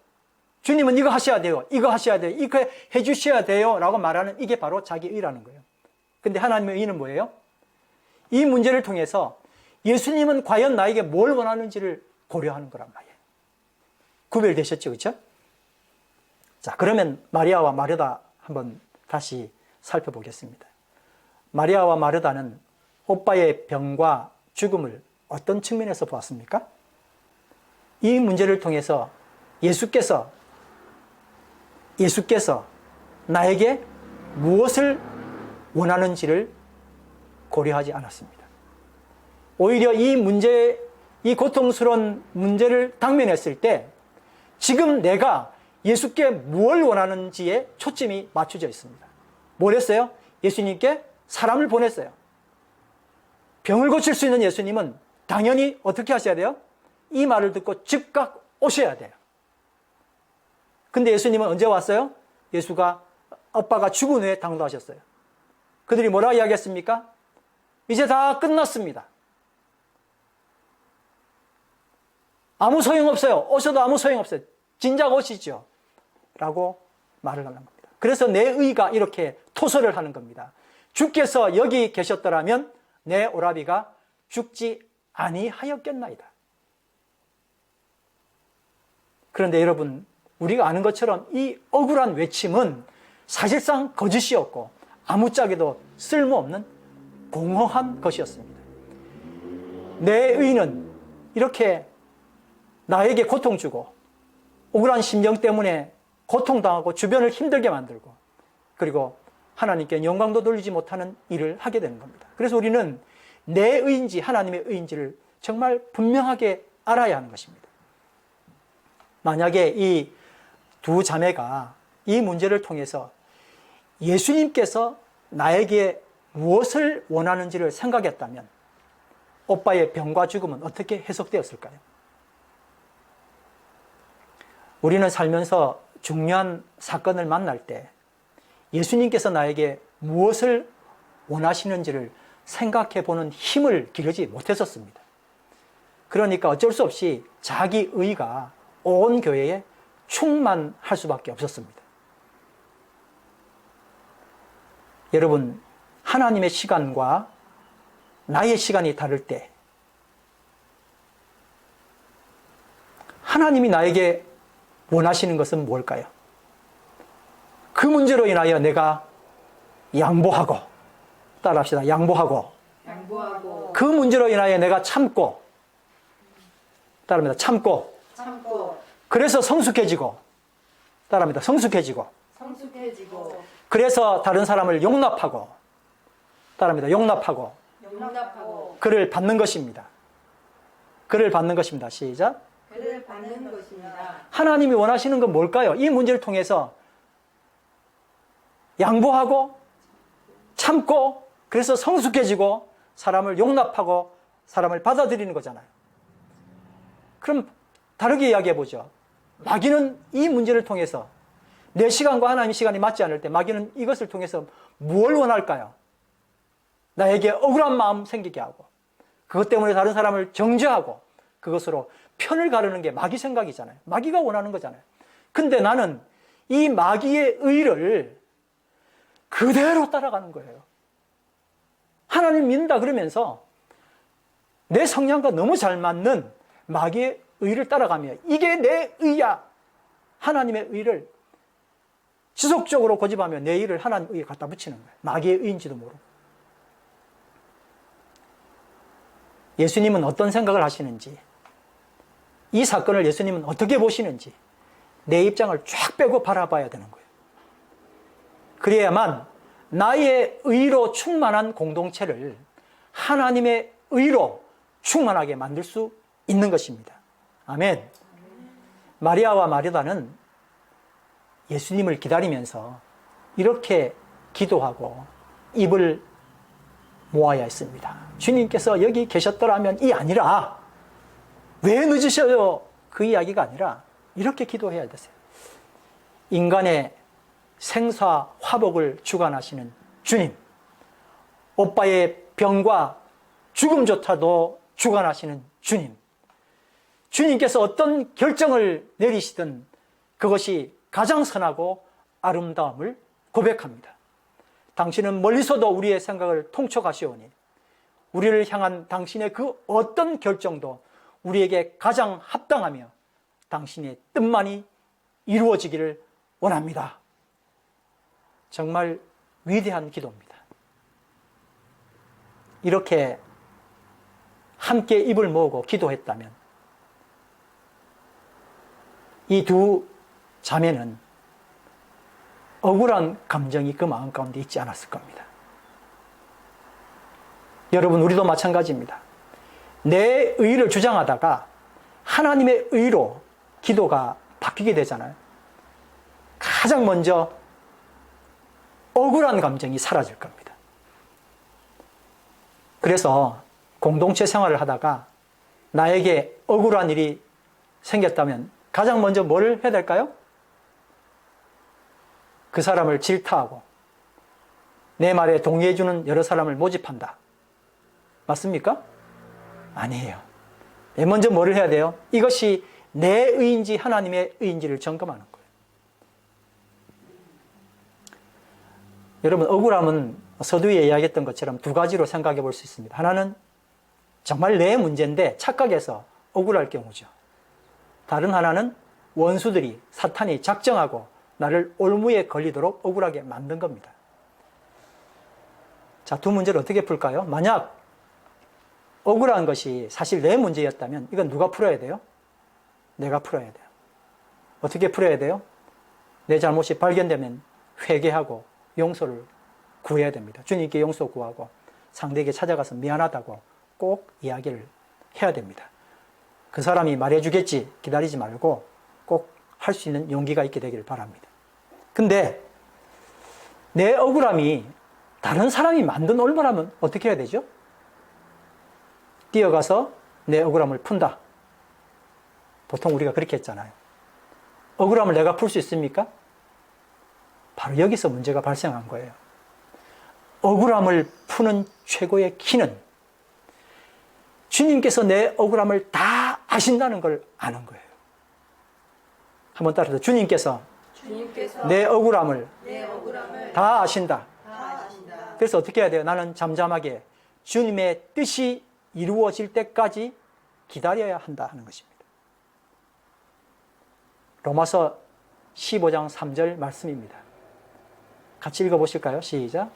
주님은 이거 하셔야 돼요. 이거 하셔야 돼요. 이거 해주셔야 돼요. 라고 말하는 이게 바로 자기 의라는 거예요. 근데 하나님의 의는 뭐예요? 이 문제를 통해서 예수님은 과연 나에게 뭘 원하는지를 고려하는 거란 말이에요. 구별되셨죠? 그렇죠? 자, 그러면 마리아와 마르다 한번 다시 살펴보겠습니다. 마리아와 마르다는 오빠의 병과 죽음을 어떤 측면에서 보았습니까? 이 문제를 통해서 예수께서 나에게 무엇을 원하는지를 고려하지 않았습니다. 오히려 이 고통스러운 문제를 당면했을 때 지금 내가 예수께 무엇을 원하는지에 초점이 맞춰져 있습니다. 뭘 했어요? 예수님께 사람을 보냈어요. 병을 고칠 수 있는 예수님은 당연히 어떻게 하셔야 돼요? 이 말을 듣고 즉각 오셔야 돼요. 근데 예수님은 언제 왔어요? 예수가 아빠가 죽은 후에 당도하셨어요. 그들이 뭐라 이야기했습니까? 이제 다 끝났습니다. 아무 소용없어요. 오셔도 아무 소용없어요. 진작 오시죠. 라고 말을 하는 겁니다. 그래서 내 의가 이렇게 토설을 하는 겁니다. 주께서 여기 계셨더라면 내 오라비가 죽지 아니하였겠나이다. 그런데 여러분, 우리가 아는 것처럼 이 억울한 외침은 사실상 거짓이었고 아무짝에도 쓸모없는 공허한 것이었습니다. 내 의는 이렇게 나에게 고통 주고 억울한 심정 때문에 고통당하고 주변을 힘들게 만들고 그리고 하나님께 영광도 돌리지 못하는 일을 하게 되는 겁니다. 그래서 우리는 내 의인지 하나님의 의인지를 정말 분명하게 알아야 하는 것입니다. 만약에 이 두 자매가 이 문제를 통해서 예수님께서 나에게 무엇을 원하는지를 생각했다면 오빠의 병과 죽음은 어떻게 해석되었을까요? 우리는 살면서 중요한 사건을 만날 때 예수님께서 나에게 무엇을 원하시는지를 생각해 보는 힘을 기르지 못했었습니다. 그러니까 어쩔 수 없이 자기 의가 온 교회에 충만할 수밖에 없었습니다. 여러분, 하나님의 시간과 나의 시간이 다를 때 하나님이 나에게 원하시는 것은 뭘까요? 그 문제로 인하여 내가 양보하고, 따라합시다. 양보하고. 그 문제로 인하여 내가 참고, 따라합니다. 참고. 그래서 성숙해지고, 따라합니다. 성숙해지고. 그래서 다른 사람을 용납하고, 따라합니다. 용납하고. 그를 받는 것입니다. 그를 받는 것입니다. 시작. 그를 받는 것입니다. 하나님이 원하시는 건 뭘까요? 이 문제를 통해서 양보하고 참고 그래서 성숙해지고 사람을 용납하고 사람을 받아들이는 거잖아요. 그럼 다르게 이야기해 보죠. 마귀는 이 문제를 통해서 내 시간과 하나님의 시간이 맞지 않을 때 마귀는 이것을 통해서 무엇을 원할까요? 나에게 억울한 마음 생기게 하고 그것 때문에 다른 사람을 정죄하고 그것으로 편을 가르는 게 마귀 생각이잖아요. 마귀가 원하는 거잖아요. 근데 나는 이 마귀의 의를 그대로 따라가는 거예요. 하나님 믿는다 그러면서 내 성향과 너무 잘 맞는 마귀의 의를 따라가며 이게 내 의야. 하나님의 의를 지속적으로 고집하며 내 의를 하나님 의에 갖다 붙이는 거예요. 마귀의 의인지도 모르고. 예수님은 어떤 생각을 하시는지 이 사건을 예수님은 어떻게 보시는지 내 입장을 쫙 빼고 바라봐야 되는 거예요. 그래야만 나의 의로 충만한 공동체를 하나님의 의로 충만하게 만들 수 있는 것입니다. 아멘. 마리아와 마르다는 예수님을 기다리면서 이렇게 기도하고 입을 모아야 했습니다. 주님께서 여기 계셨더라면 이 아니라 왜 늦으셔요? 그 이야기가 아니라 이렇게 기도해야 되세요. 인간의 생사 화복을 주관하시는 주님, 오빠의 병과 죽음조차도 주관하시는 주님, 주님께서 어떤 결정을 내리시든 그것이 가장 선하고 아름다움을 고백합니다. 당신은 멀리서도 우리의 생각을 통촉하시오니 우리를 향한 당신의 그 어떤 결정도 우리에게 가장 합당하며 당신의 뜻만이 이루어지기를 원합니다. 정말 위대한 기도입니다. 이렇게 함께 입을 모으고 기도했다면 이 두 자매는 억울한 감정이 그 마음 가운데 있지 않았을 겁니다. 여러분, 우리도 마찬가지입니다. 내 의를 주장하다가 하나님의 의로 기도가 바뀌게 되잖아요. 가장 먼저 억울한 감정이 사라질 겁니다. 그래서 공동체 생활을 하다가 나에게 억울한 일이 생겼다면 가장 먼저 뭘 해야 될까요? 그 사람을 질타하고 내 말에 동의해주는 여러 사람을 모집한다. 맞습니까? 아니에요. 맨 먼저 뭐를 해야 돼요? 이것이 내 의인지 하나님의 의인지를 점검하는 거예요. 여러분, 억울함은 서두에 이야기했던 것처럼 두 가지로 생각해 볼 수 있습니다. 하나는 정말 내 문제인데 착각해서 억울할 경우죠. 다른 하나는 원수들이, 사탄이 작정하고 나를 올무에 걸리도록 억울하게 만든 겁니다. 자, 두 문제를 어떻게 풀까요? 만약 억울한 것이 사실 내 문제였다면 이건 누가 풀어야 돼요? 내가 풀어야 돼요. 어떻게 풀어야 돼요? 내 잘못이 발견되면 회개하고 용서를 구해야 됩니다. 주님께 용서 구하고 상대에게 찾아가서 미안하다고 꼭 이야기를 해야 됩니다. 그 사람이 말해주겠지 기다리지 말고 꼭 할 수 있는 용기가 있게 되기를 바랍니다. 근데 내 억울함이 다른 사람이 만든 올바라면 어떻게 해야 되죠? 뛰어가서 내 억울함을 푼다. 보통 우리가 그렇게 했잖아요. 억울함을 내가 풀 수 있습니까? 바로 여기서 문제가 발생한 거예요. 억울함을 푸는 최고의 키는 주님께서 내 억울함을 다 아신다는 걸 아는 거예요. 한번 따라서 주님께서 내 억울함을 다 아신다. 그래서 어떻게 해야 돼요? 나는 잠잠하게 주님의 뜻이 이루어질 때까지 기다려야 한다 하는 것입니다. 로마서 15장 3절 말씀입니다. 같이 읽어보실까요? 시작.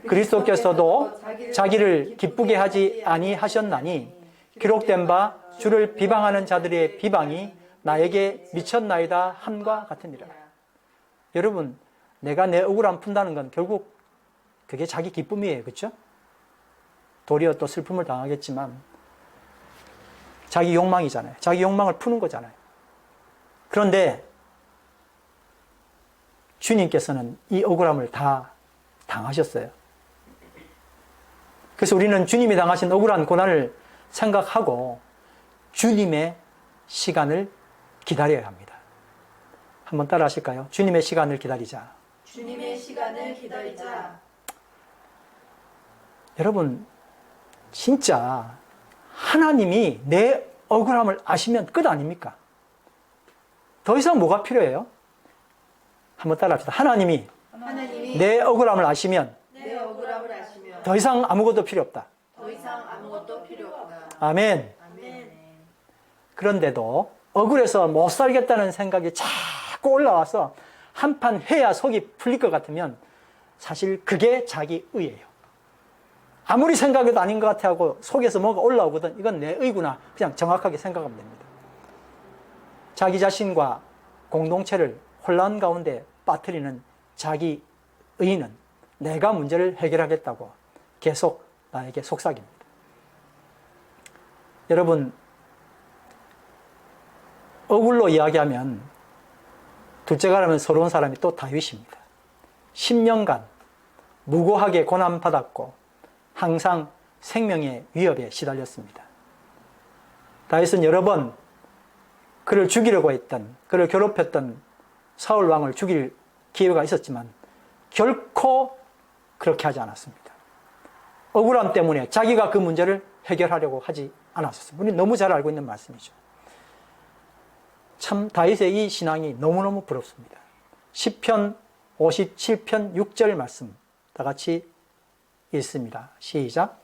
그리스도께서도 자기를 기쁘게 하지 아니하셨나니 기록된 바 주를 비방하는 자들의 비방이 나에게 미쳤나이다 함과 같으니라. 여러분, 내가 내 억울함 푼다는 건 결국 그게 자기 기쁨이에요. 그렇죠? 도리어 또 슬픔을 당하겠지만 자기 욕망이잖아요. 자기 욕망을 푸는 거잖아요. 그런데 주님께서는 이 억울함을 다 당하셨어요. 그래서 우리는 주님이 당하신 억울한 고난을 생각하고 주님의 시간을 기다려야 합니다. 한번 따라 하실까요? 주님의 시간을 기다리자. 주님의 시간을 기다리자. 여러분, 진짜 하나님이 내 억울함을 아시면 끝 아닙니까? 더 이상 뭐가 필요해요? 한번 따라 합시다. 하나님이 내 억울함을 아시면 더 이상 아무것도 필요 없다. 아멘. 그런데도 억울해서 못 살겠다는 생각이 자꾸 올라와서 한판 해야 속이 풀릴 것 같으면 사실 그게 자기 의예요. 아무리 생각해도 아닌 것 같아 하고 속에서 뭐가 올라오거든. 이건 내 의구나. 그냥 정확하게 생각하면 됩니다. 자기 자신과 공동체를 혼란 가운데 빠뜨리는 자기 의는 내가 문제를 해결하겠다고 계속 나에게 속삭입니다. 여러분, 억울로 이야기하면 둘째가라면 서러운 사람이 또 다윗입니다. 10년간 무고하게 고난받았고 항상 생명의 위협에 시달렸습니다. 다윗은 여러 번 그를 죽이려고 했던, 그를 괴롭혔던 사울 왕을 죽일 기회가 있었지만 결코 그렇게 하지 않았습니다. 억울함 때문에 자기가 그 문제를 해결하려고 하지 않았었습니다. 우리는 너무 잘 알고 있는 말씀이죠. 참 다윗의 이 신앙이 너무너무 부럽습니다. 시편 57편 6절 말씀 다 같이 읽습니다. 시작.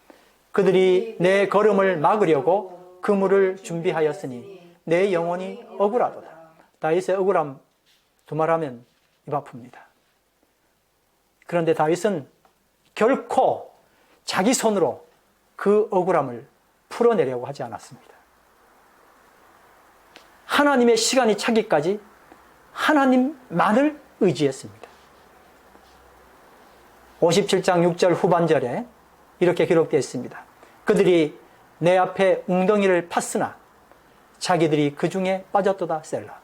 그들이 내 걸음을 막으려고 그물을 준비하였으니 내 영혼이 억울하도다. 다윗의 억울함 두말하면 입 아픕니다. 그런데 다윗은 결코 자기 손으로 그 억울함을 풀어내려고 하지 않았습니다. 하나님의 시간이 차기까지 하나님만을 의지했습니다. 57장 6절 후반절에 이렇게 기록되어 있습니다. 그들이 내 앞에 웅덩이를 팠으나 자기들이 그 중에 빠졌도다 셀라.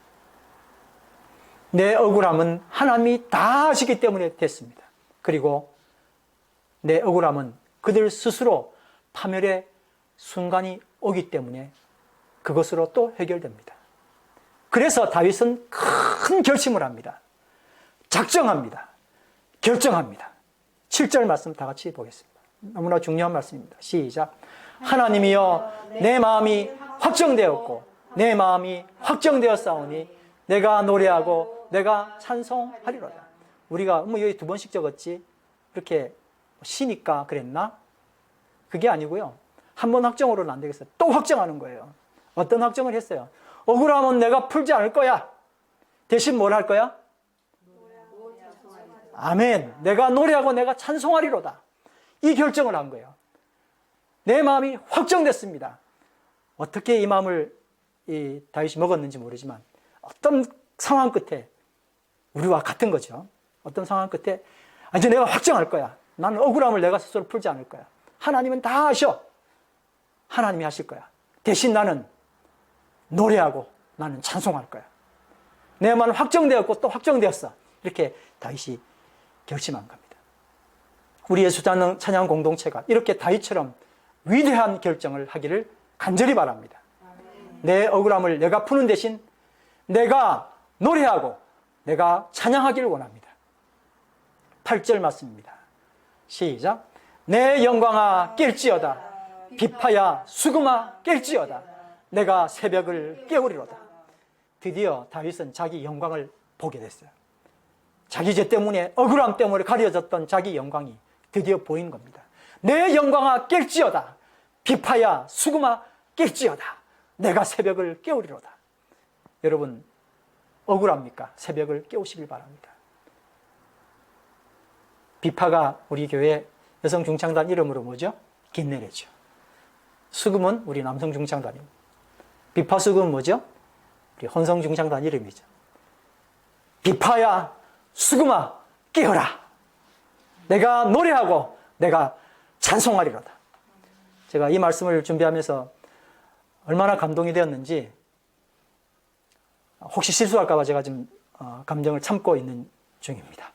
내 억울함은 하나님이 다 하시기 때문에 됐습니다. 그리고 내 억울함은 그들 스스로 파멸의 순간이 오기 때문에 그것으로 또 해결됩니다. 그래서 다윗은 큰 결심을 합니다. 작정합니다. 결정합니다. 7절 말씀 다 같이 보겠습니다. 너무나 중요한 말씀입니다. 시작. 하나님이여 내 마음이 확정되었고 내 마음이 확정되었사오니 내가 노래하고 내가 찬송하리로다. 우리가 여기 2번씩 적었지 이렇게 쉬니까 그랬나? 그게 아니고요. 한 번 확정으로는 안 되겠어요. 또 확정하는 거예요. 어떤 확정을 했어요? 억울하면 내가 풀지 않을 거야. 대신 뭘 할 거야? 아멘. 내가 노래하고 내가 찬송하리로다. 이 결정을 한 거예요. 내 마음이 확정됐습니다. 어떻게 이 마음을 이 다윗이 먹었는지 모르지만 어떤 상황 끝에 우리와 같은 거죠. 어떤 상황 끝에 이제 내가 확정할 거야. 나는 억울함을 내가 스스로 풀지 않을 거야. 하나님은 다 하셔. 하나님이 하실 거야. 대신 나는 노래하고 나는 찬송할 거야. 내 마음은 확정되었고 또 확정되었어. 이렇게 다윗이 결심한 겁니다. 우리 예수 찬양 공동체가 이렇게 다윗처럼 위대한 결정을 하기를 간절히 바랍니다. 내 억울함을 내가 푸는 대신 내가 노래하고 내가 찬양하기를 원합니다. 8절 말씀입니다. 시작. 내 영광아 깰지어다. 비파야 수금아 깰지어다. 내가 새벽을 깨우리로다. 드디어 다윗은 자기 영광을 보게 됐어요. 자기 죄 때문에 억울함 때문에 가려졌던 자기 영광이 드디어 보인 겁니다. 내 영광아 깰지어다. 비파야 수금아 깰지어다. 내가 새벽을 깨우리로다. 여러분 억울합니까? 새벽을 깨우시길 바랍니다. 비파가 우리 교회 여성 중창단 이름으로 뭐죠? 긴내래죠. 수금은 우리 남성 중창단입니다. 비파 수금은 뭐죠? 우리 혼성 중창단 이름이죠. 비파야 수금아 깨어라. 내가 노래하고 내가 찬송하리로다. 제가 이 말씀을 준비하면서 얼마나 감동이 되었는지 혹시 실수할까 봐 제가 지금 감정을 참고 있는 중입니다.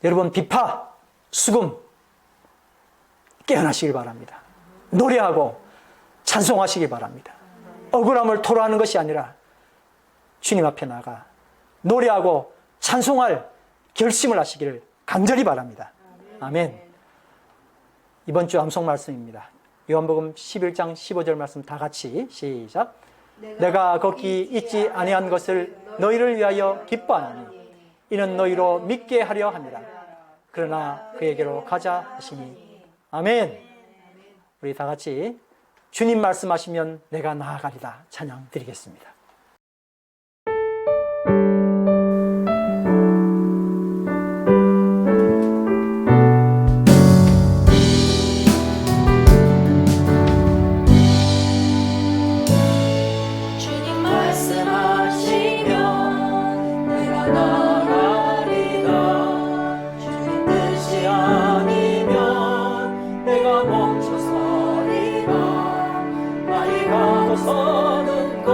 여러분 비파, 수금 깨어나시길 바랍니다. 노래하고 찬송하시길 바랍니다. 억울함을 토로하는 것이 아니라 주님 앞에 나가 노래하고 찬송할 결심을 하시기를 간절히 바랍니다. 아멘. 이번 주 암송 말씀입니다. 요한복음 11장 15절 말씀 다 같이 시작. 내가 거기 있지 아니한 것을 너희를 위하여 기뻐하노니 이는 너희로 믿게 하려 함이라. 그러나 그에게로 가자 하시니. 아멘. 우리 다 같이 주님 말씀하시면 내가 나아가리다 찬양 드리겠습니다. 주님 말씀하시면 내가 나가리다. 주님 뜻이 아니면 내가 멈춰서리라. 나이가 더 서는 곳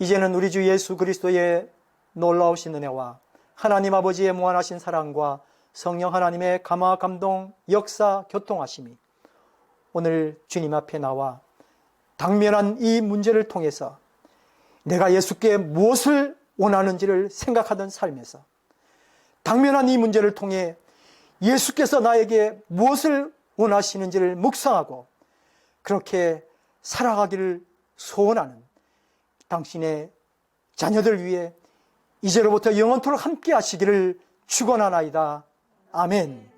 이제는 우리 주 예수 그리스도의 놀라우신 은혜와 하나님 아버지의 무한하신 사랑과 성령 하나님의 감화 감동 역사 교통하심이 오늘 주님 앞에 나와 당면한 이 문제를 통해서 내가 예수께 무엇을 원하는지를 생각하던 삶에서 당면한 이 문제를 통해 예수께서 나에게 무엇을 원하시는지를 묵상하고 그렇게 살아가기를 소원하는 당신의 자녀들 위해 이제로부터 영원토록 함께 하시기를 축원하나이다. 아멘.